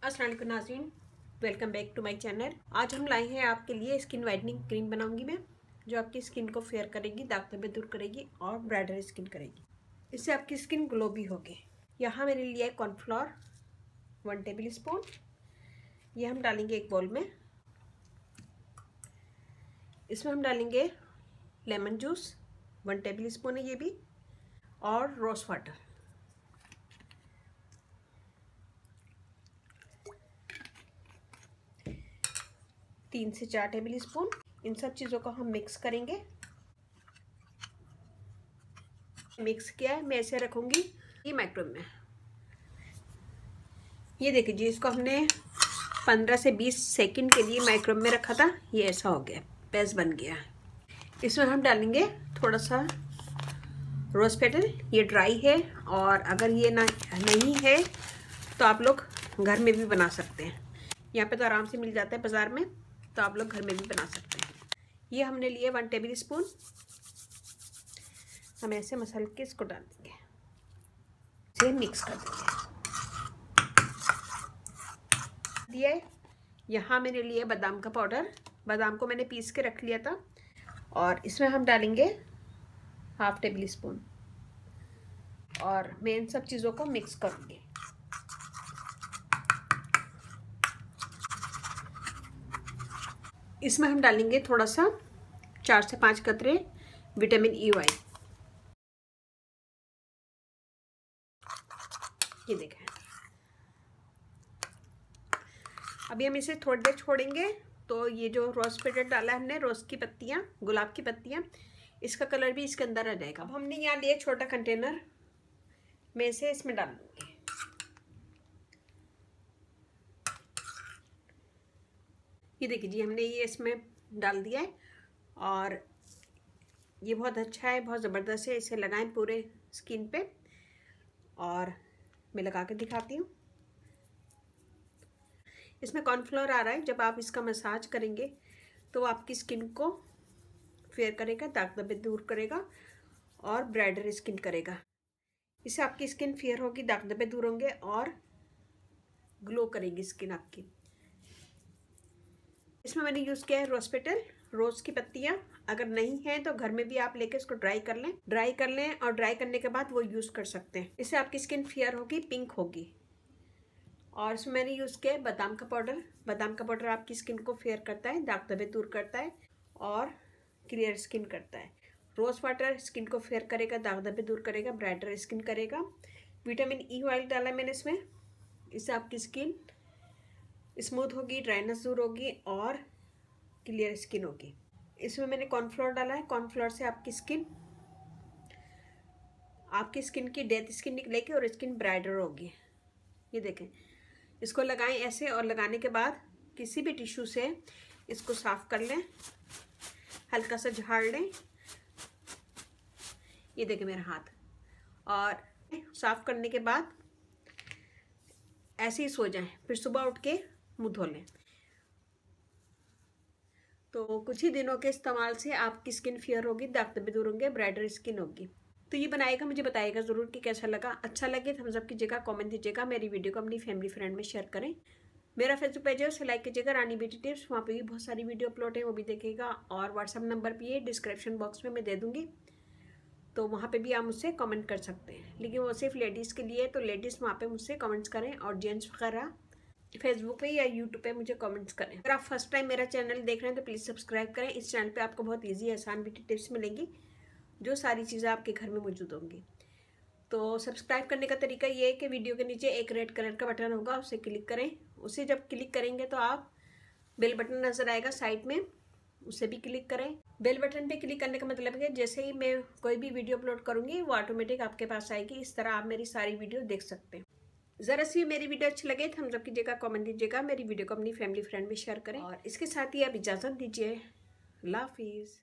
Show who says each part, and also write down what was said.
Speaker 1: अस्सलाम वालेकुम नाज़रीन, welcome back to my channel. आज हम लाए हैं आपके लिए स्किन वाइटनिंग क्रीम बनाऊंगी मैं, जो आपकी स्किन को फेयर करेगी, दाग धब्बे दूर करेगी और ब्राइटर स्किन करेगी। इससे आपकी स्किन ग्लो भी होगी। यहाँ मैंने लिया है कॉर्नफ्लोर 1 टेबल स्पून। ये हम डालेंगे एक बाउल में। इसमें हम डालेंगे लेमन जूस 1 टेबल स्पून है ये भी, और रोज़ वाटर। तीन से 4 टेबल स्पून। इन सब चीज़ों को हम मिक्स करेंगे। मिक्स किया है, मैं ऐसे रखूँगी ये माइक्रोवेव में। ये देखिए जी, इसको हमने 15 से 20 सेकंड के लिए माइक्रोवेव में रखा था। ये ऐसा हो गया, पेस्ट बन गया। इसमें हम डालेंगे थोड़ा सा रोज़ पेटल। ये ड्राई है, और अगर ये नहीं है तो आप लोग घर में भी बना सकते हैं। यहाँ पे तो आराम से मिल जाता है बाज़ार में, तो आप लोग घर में भी बना सकते हैं। ये हमने लिए 1 टेबल स्पून। हम ऐसे मसल के इसको डाल देंगे, इसे मिक्स कर देंगे। दिया है। यहाँ मैंने लिया बादाम का पाउडर। बादाम को मैंने पीस के रख लिया था, और इसमें हम डालेंगे 1/2 टेबल स्पून, और मैं इन सब चीज़ों को मिक्स करूँगी। इसमें हम डालेंगे थोड़ा सा 4 से 5 कतरे विटामिन ई ऑयल। ये देखें। अभी हम इसे थोड़ी देर छोड़ेंगे, तो ये जो रोज़ पेटल डाला है हमने, रोज़ की पत्तियाँ, गुलाब की पत्तियाँ, इसका कलर भी इसके अंदर आ जाएगा। अब हमने यहाँ लिया छोटा कंटेनर, मैं इसे इसमें डाल दूँगी। ये देखिए जी, हमने ये इसमें डाल दिया है, और ये बहुत अच्छा है, बहुत ज़बरदस्त है। इसे लगाएं पूरे स्किन पे, और मैं लगा के दिखाती हूँ। इसमें कॉर्नफ्लोर आ रहा है। जब आप इसका मसाज करेंगे तो आपकी स्किन को फेयर करेगा, दाग धब्बे दूर करेगा और ब्राइटर स्किन करेगा। इससे आपकी स्किन फेयर होगी, दाग धब्बे दूर होंगे और ग्लो करेगी स्किन आपकी। इसमें मैंने यूज़ किया है रोज़ पेटल, रोज़ की पत्तियाँ। अगर नहीं है तो घर में भी आप लेके इसको ड्राई कर लें, और ड्राई करने के बाद वो यूज़ कर सकते हैं। इससे आपकी स्किन फेयर होगी, पिंक होगी। और इसमें मैंने यूज़ किया है बादाम का पाउडर। बादाम का पाउडर आपकी स्किन को फेयर करता है, दाग धब्बे दूर करता है और क्लियर स्किन करता है। रोज़ वाटर स्किन को फेयर करेगा, दाग धब्बे दूर करेगा, ब्राइटर स्किन करेगा। विटामिन ई ऑयल डाला मैंने इसमें। इससे आपकी स्किन स्मूथ होगी, ड्राइनेस दूर होगी और क्लियर स्किन होगी। इसमें मैंने कॉर्नफ्लोर डाला है। कॉर्नफ्लोर से आपकी स्किन की डेड स्किन निकलेगी और स्किन ब्राइटर होगी। ये देखें, इसको लगाएं ऐसे, और लगाने के बाद किसी भी टिश्यू से इसको साफ कर लें, हल्का सा झाड़ लें। ये देखें मेरा हाथ। और साफ करने के बाद ऐसे ही सो जाएं, फिर सुबह उठ के मुंह धो लें। तो कुछ ही दिनों के इस्तेमाल से आपकी स्किन फेयर होगी, दाग धब्बे दूर होंगे, ब्राइटर स्किन होगी। तो ये बनाएगा, मुझे बताइएगा ज़रूर कि कैसा लगा। अच्छा लगे थम्स अप कीजिएगा, कमेंट दीजिएगा, मेरी वीडियो को अपनी फैमिली फ्रेंड में शेयर करें। मेरा फेसबुक पेज है, उसे लाइक कीजिएगा, रानी ब्यूटी टिप्स। वहाँ पे भी बहुत सारी वीडियो अपलोड है, वो भी देखिएगा। और व्हाट्सअप नंबर भी है, डिस्क्रिप्शन बॉक्स में मैं दे दूँगी, तो वहाँ पे भी आप मुझसे कमेंट कर सकते हैं। लेकिन वो सिर्फ लेडीज़ के लिए है, तो लेडीज़ वहाँ पे मुझसे कमेंट्स करें, और जेंट्स वगैरह फेसबुक पे या यूट्यूब पे मुझे कमेंट्स करें। अगर आप फर्स्ट टाइम मेरा चैनल देख रहे हैं तो प्लीज़ सब्सक्राइब करें। इस चैनल पे आपको बहुत ईजी आसान ब्यूटी टिप्स मिलेंगी, जो सारी चीज़ें आपके घर में मौजूद होंगी। तो सब्सक्राइब करने का तरीका ये है कि वीडियो के नीचे एक रेड कलर का बटन होगा, उसे क्लिक करें। उसे जब क्लिक करेंगे तो आप बेल बटन नज़र आएगा साइड में, उसे भी क्लिक करें। बेल बटन पे क्लिक करने का मतलब है जैसे ही मैं कोई भी वीडियो अपलोड करूँगी वो ऑटोमेटिक आपके पास आएगी। इस तरह आप मेरी सारी वीडियो देख सकते हैं। ज़रा सी मेरी वीडियो अच्छी लगे थम्स अप कीजिएगा, कमेंट दीजिएगा, मेरी वीडियो को अपनी फैमिली फ्रेंड में शेयर करें। और इसके साथ ही आप इजाज़त दीजिए। अल्लाह हाफिज़।